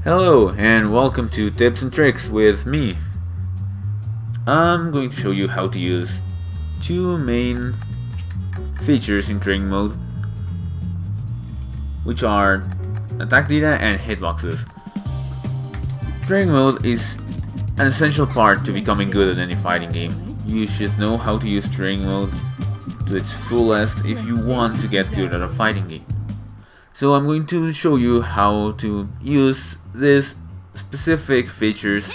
Hello and welcome to Tips and Tricks with me. I'm going to show you how to use two main features in training mode, which are attack data and hitboxes. Training mode is an essential part to becoming good at any fighting game. You should know how to use training mode to its fullest if you want to get good at a fighting game. So I'm going to show you how to use these specific features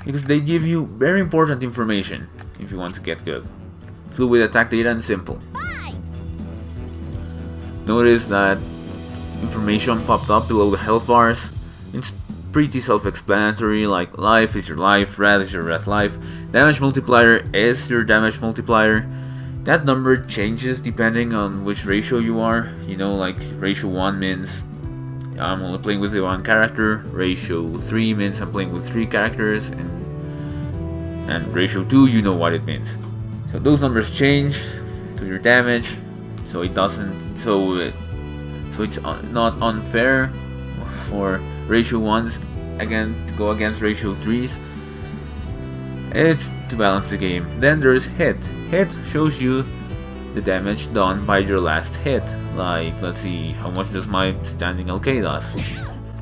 because they give you very important information if you want to get good. Let's go with attack data and simple. Notice that information popped up below the health bars. It's pretty self-explanatory, like life is your life, red is your red life, damage multiplier is your damage multiplier. That number changes depending on which ratio you are. You know, like ratio 1 means I'm only playing with one character, ratio 3 means I'm playing with 3 characters, and ratio 2, you know what it means. So those numbers change to your damage, so it doesn't, so it's not unfair for ratio 1s again to go against ratio 3s. It's to balance the game. Then there's hit. Hit shows you the damage done by your last hit. Like, let's see, how much does my standing LK does?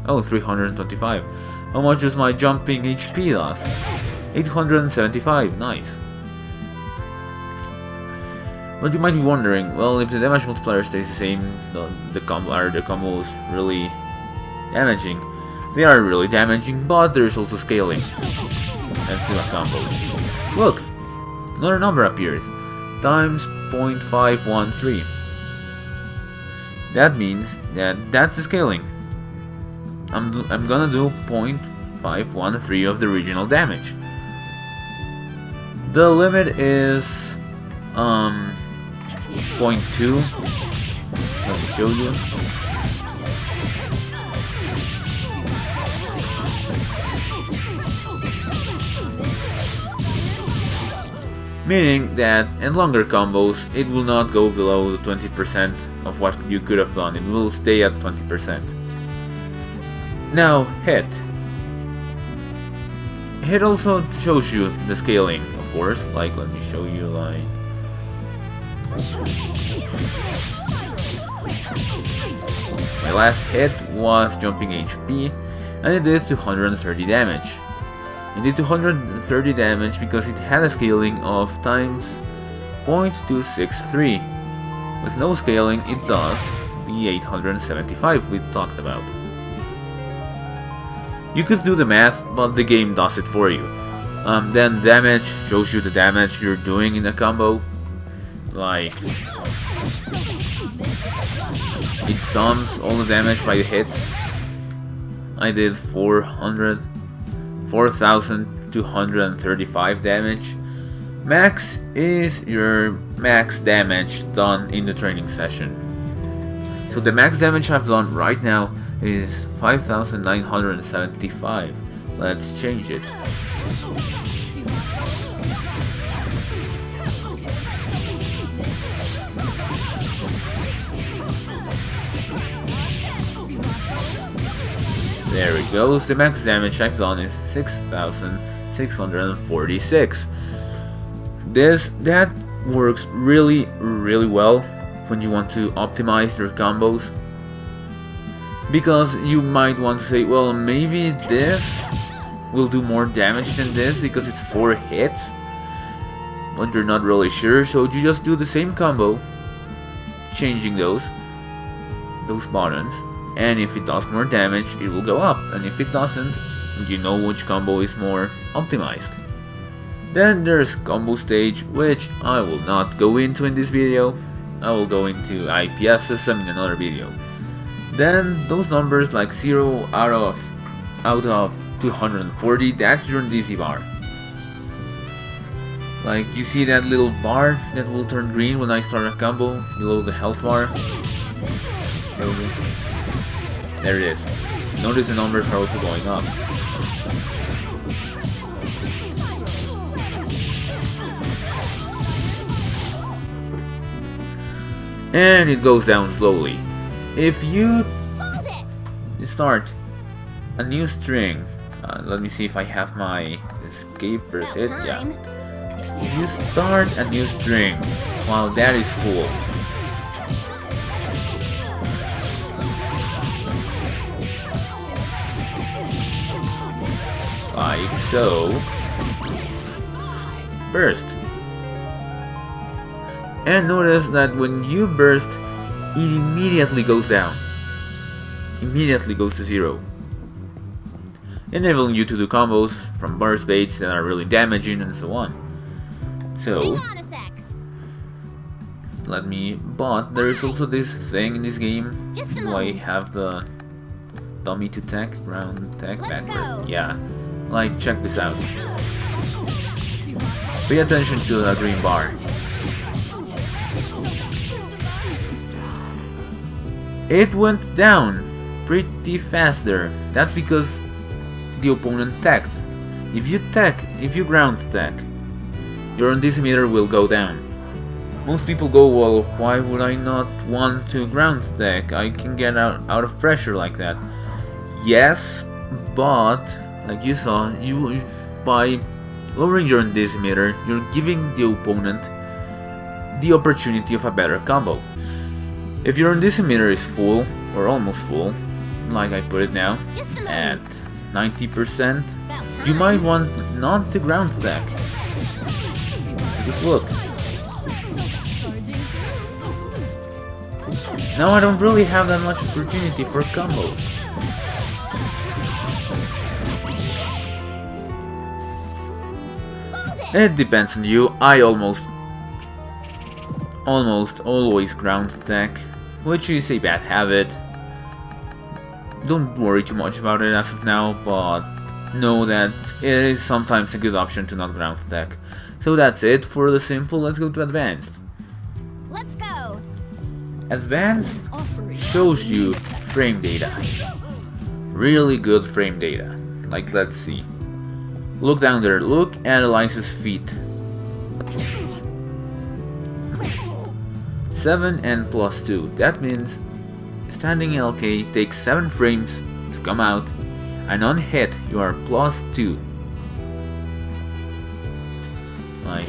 Oh, 325. How much does my jumping HP does? 875. Nice. But you might be wondering, well, if the damage multiplier stays the same, the combos really damaging. They are really damaging, but there's also scaling. And still a combo. Look! Another number appears. Times 0.513. That means that's the scaling. I'm gonna do 0.513 of the original damage. The limit is 0.2. Let me show you. Meaning that in longer combos, it will not go below the 20% of what you could have done. It will stay at 20%. Now, hit. Hit also shows you the scaling, of course. Like, let me show you, like... My last hit was jumping HP, and it did 230 damage. It did 230 damage because it had a scaling of times 0.263. With no scaling, it does the 875 we talked about. You could do the math, but the game does it for you. Then damage shows you the damage you're doing in a combo. Like, it sums all the damage by the hits. I did 4,235 damage. Max is your max damage done in the training session. So the max damage I've done right now is 5,975. Let's change it. There it goes, the max damage I've done is 6,646. That works really well when you want to optimize your combos. Because you might want to say, well, maybe this will do more damage than this because it's 4 hits. But you're not really sure, so you just do the same combo, changing those buttons. And if it does more damage, it will go up, and if it doesn't, you know which combo is more optimized. Then there's combo stage, which I will not go into in this video. I will go into IPS system in another video. Then those numbers like 0 out of 240, that's your DC bar. Like, you see that little bar that will turn green when I start a combo below the health bar? There it is. Notice the numbers are also going up. And it goes down slowly. If you start a new string. Let me see if I have my escape versus hit. Yeah. If you start a new string while that is full, like so, burst. And notice that when you burst, it immediately goes down. Immediately goes to 0. Enabling you to do combos from burst baits that are really damaging and so on. So, let me, but there is also this thing in this game. Do I have the dummy to tech, ground tech, backward? Yeah, like check this out. Pay attention to the green bar. It went down pretty fast there. That's because the opponent teched. If you ground tech, your decimeter will go down. Most people go, well, why would I not want to ground tech? I can get out of pressure like that. Yes, but like you saw, by lowering your decimeter, you're giving the opponent the opportunity of a better combo. If your decimeter is full, or almost full, like I put it now, at 90%, you might want not to ground tech. Just look. Now I don't really have that much opportunity for combos. It depends on you. I almost always ground tech, which is a bad habit. Don't worry too much about it as of now, but know that it is sometimes a good option to not ground tech. So that's it for the simple. Let's go to advanced. Let's go. Advanced shows you frame data. Really good frame data. Like, let's see. Look down there. Look at Eliza's feet. 7 and +2. That means standing LK takes 7 frames to come out, and on hit you are +2. Like,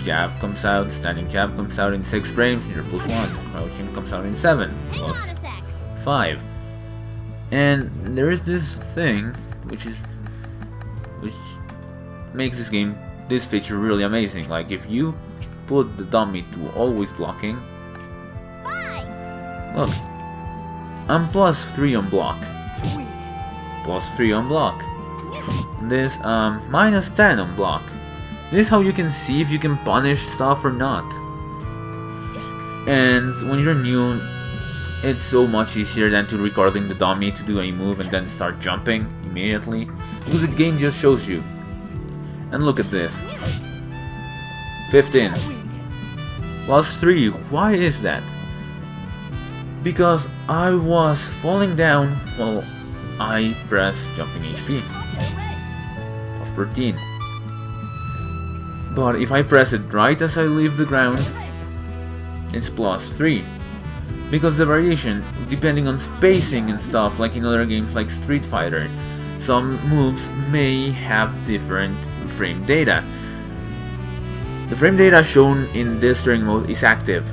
jab comes out, standing jab comes out in 6 frames, and you're +1. Crouching comes out in 7, +5. And there's this thing which makes this feature really amazing. Like, if you put the dummy to always blocking, look, I'm +3 on block, +3 on block. This -10 on block. This is how you can see if you can punish stuff or not. And when you're new, it's so much easier than to recording the dummy to do a move and then start jumping immediately, because the game just shows you. And look at this, 15 +3. Why is that? Because I was falling down while I pressed jumping HP. +14. But if I press it right as I leave the ground, it's +3. Because the variation, depending on spacing and stuff, like in other games like Street Fighter, some moves may have different frame data. The frame data shown in this training mode is active.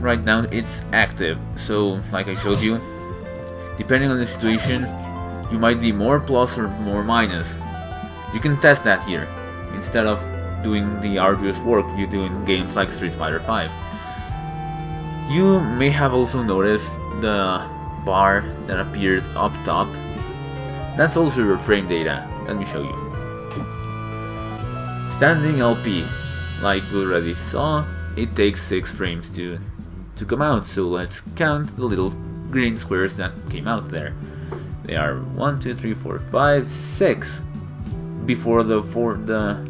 Right now it's active, so like I showed you, depending on the situation, you might be more plus or more minus. You can test that here, instead of doing the arduous work you do in games like Street Fighter V. You may have also noticed the bar that appears up top. That's also your frame data. Let me show you. Standing LP, like we already saw, it takes 6 frames to come out, so let's count the little green squares that came out there. They are 1, 2, 3, 4, 5, 6 before the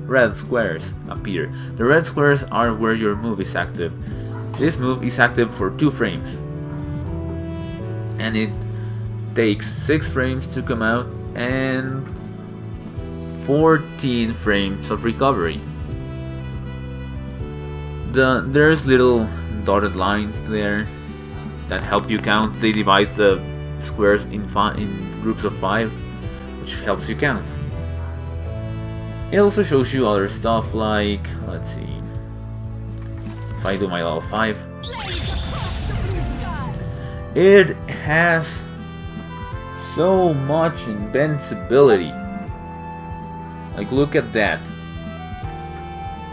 red squares appear. The red squares are where your move is active. This move is active for 2 frames, and it takes 6 frames to come out and 14 frames of recovery. There's little dotted lines there that help you count. They divide the squares in groups of 5, which helps you count. It also shows you other stuff like, let's see, if I do my level 5, it has so much invincibility. Like, look at that.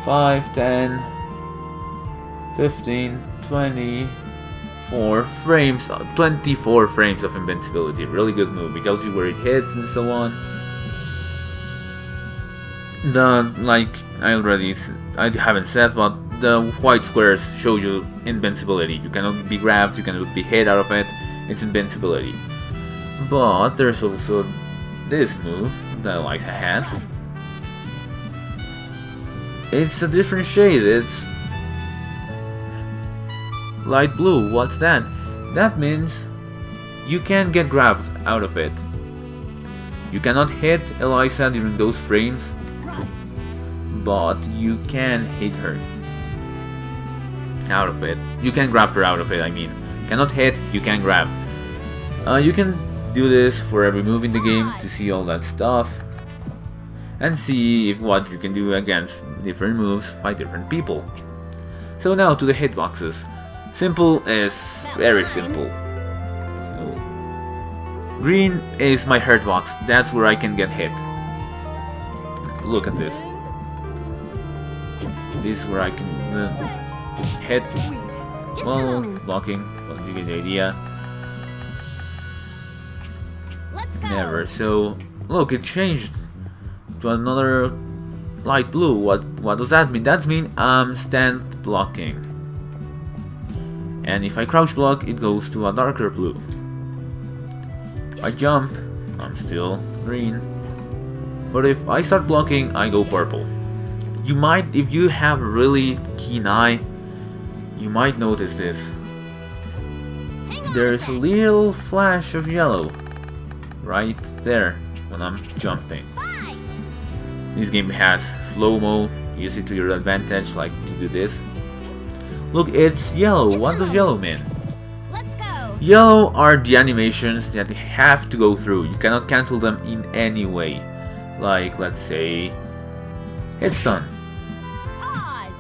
5, 10, 15, 24 frames, 24 frames of invincibility. Really good move. It tells you where it hits and so on. Like I haven't said, but the white squares show you invincibility. You cannot be grabbed, you cannot be hit out of it. It's invincibility. But there's also this move that Eliza has. It's a different shade. It's light blue. What's that? That means you can get grabbed out of it. You cannot hit Eliza during those frames, but you can hit her out of it. You can grab her out of it, I mean. Cannot hit, you can grab. You can do this for every move in the game to see all that stuff and see if what you can do against different moves by different people. So now to the hitboxes. Simple is very simple. So, green is my hurt box. That's where I can get hit. Look at this. This is where I can hit. Well, blocking. Well, you get the idea. Never. So look, it changed to another light blue. What does that mean? That means I'm stand blocking. And if I crouch block, it goes to a darker blue. If I jump, I'm still green. But if I start blocking, I go purple. You might, if you have a really keen eye, you might notice this. There's a little flash of yellow right there when I'm jumping. This game has slow-mo, use it to your advantage, like to do this. Look, it's yellow. What does yellow mean? Let's go. Yellow are the animations that you have to go through. You cannot cancel them in any way. Like, let's say, hit stun. Pause.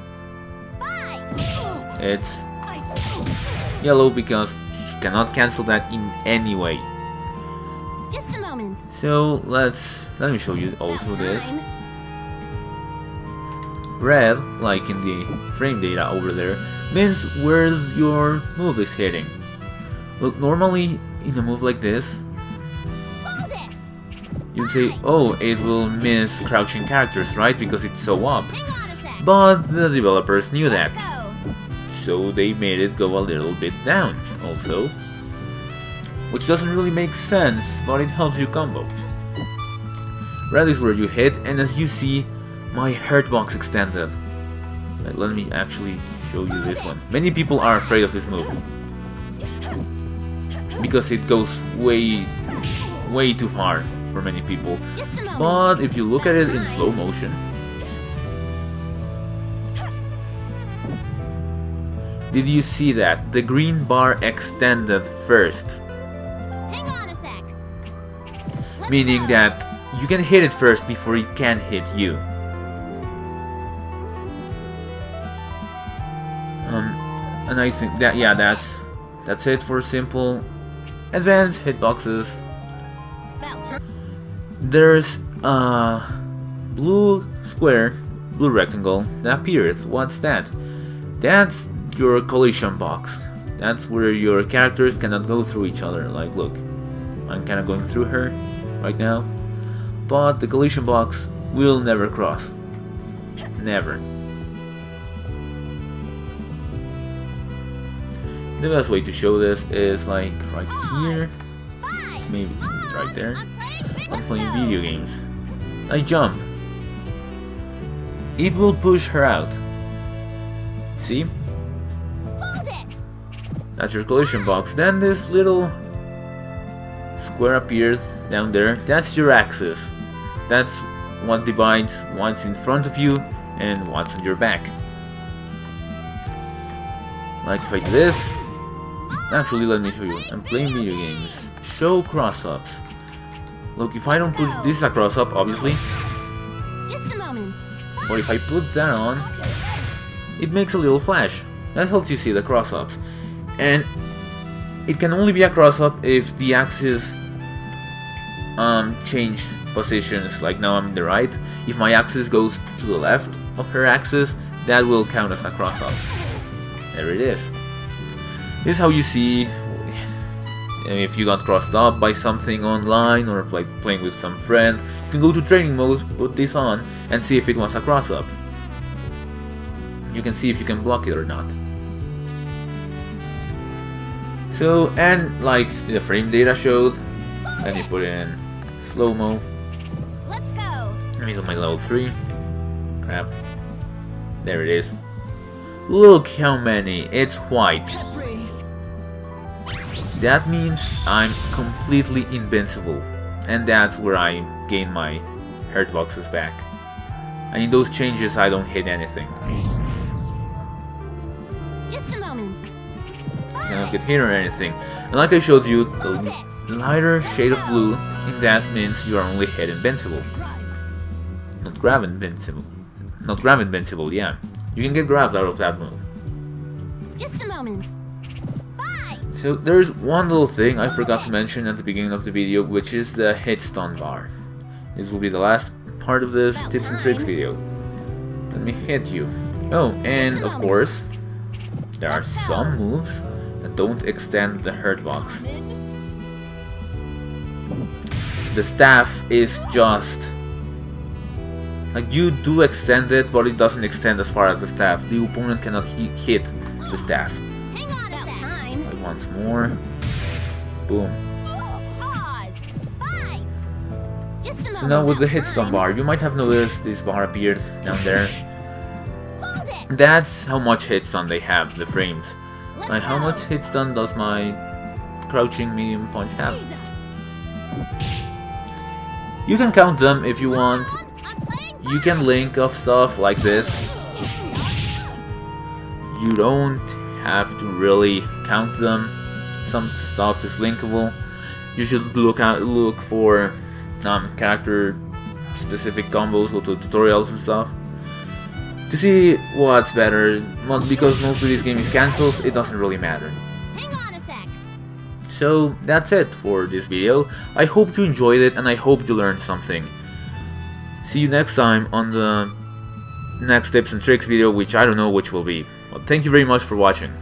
Fight. It's yellow because you cannot cancel that in any way. Just a moment. So let me show you also About this. time. Red, like in the frame data over there, means where your move is hitting. Look, normally in a move like this, Hold it. you'd say, oh, it will miss crouching characters, right? Because it's so up. Hang on a sec. But the developers knew Let's that, go. so they made it go a little bit down also. Which doesn't really make sense, but it helps you combo. Red is where you hit, and as you see, my hurt box extended. Let me actually show you this one. Many people are afraid of this move because it goes way too far for many people. Just a moment. But if you look at it in slow motion, did you see that? The green bar extended first, Hang on a sec. Let's meaning go. that you can hit it first before it can hit you. And I think that, yeah, that's it for simple. Advanced hitboxes. About time. There's a blue square, blue rectangle that appears. What's that? That's your collision box. That's where your characters cannot go through each other. Like, look, I'm kind of going through her right now, but the collision box will never cross. Never. The best way to show this is like right here, Fight. maybe right there. I'm playing Let's go. video games. I jump. It will push her out. See? Hold it. That's your collision box. Then this little square appeared down there. That's your axis. That's what divides what's in front of you and what's on your back. Like if I do this, Actually, let me show you. I'm playing video games. Show cross-ups. Look, if I don't put this is a cross-up, obviously. Just a moment. But if I put that on, it makes a little flash. That helps you see the cross-ups. And it can only be a cross-up if the axis change positions. Like now I'm in the right. If my axis goes to the left of her axis, that will count as a cross-up. There it is. This is how you see if you got crossed up by something online or playing with some friend. You can go to training mode, put this on, and see if it was a cross-up. You can see if you can block it or not. So, and like the frame data showed, then you put in slow-mo. Let's go. Let me do my level 3. Crap. There it is. Look how many. It's white. That means I'm completely invincible. And that's where I gain my Hitboxes back. And in those changes I don't hit anything. Just a moment. I don't get hit or anything. And like I showed you, the lighter shade of blue, and that means you are only hit invincible. Not grab invincible. Not grab invincible, yeah. You can get grabbed out of that move. Just a moment. So there's one little thing I forgot to mention at the beginning of the video, which is the hit stun bar. This will be the last part of this tips and tricks video. Let me hit you. Oh, and of course, there are some moves that don't extend the hurt box. The staff is just... like, you do extend it, but it doesn't extend as far as the staff. The opponent cannot hit the staff. Hang on a time. Like once more. Boom. Pause. Fight. Just a moment. So now with the About hit stun time. bar, you might have noticed this bar appeared down there. Hold it. That's how much hit stun they have, the frames. Let's Like how go. much hit stun does my crouching medium punch have? You can count them if you want. I'm playing. You can link of stuff like this. You don't have to really count them. Some stuff is linkable. You should look for character specific combos, go to tutorials and stuff to see what's better. Because mostly this game is cancels, it doesn't really matter. Hang on a sec. So that's it for this video. I hope you enjoyed it and I hope you learned something. See you next time on the next tips and tricks video, which I don't know which will be. But thank you very much for watching.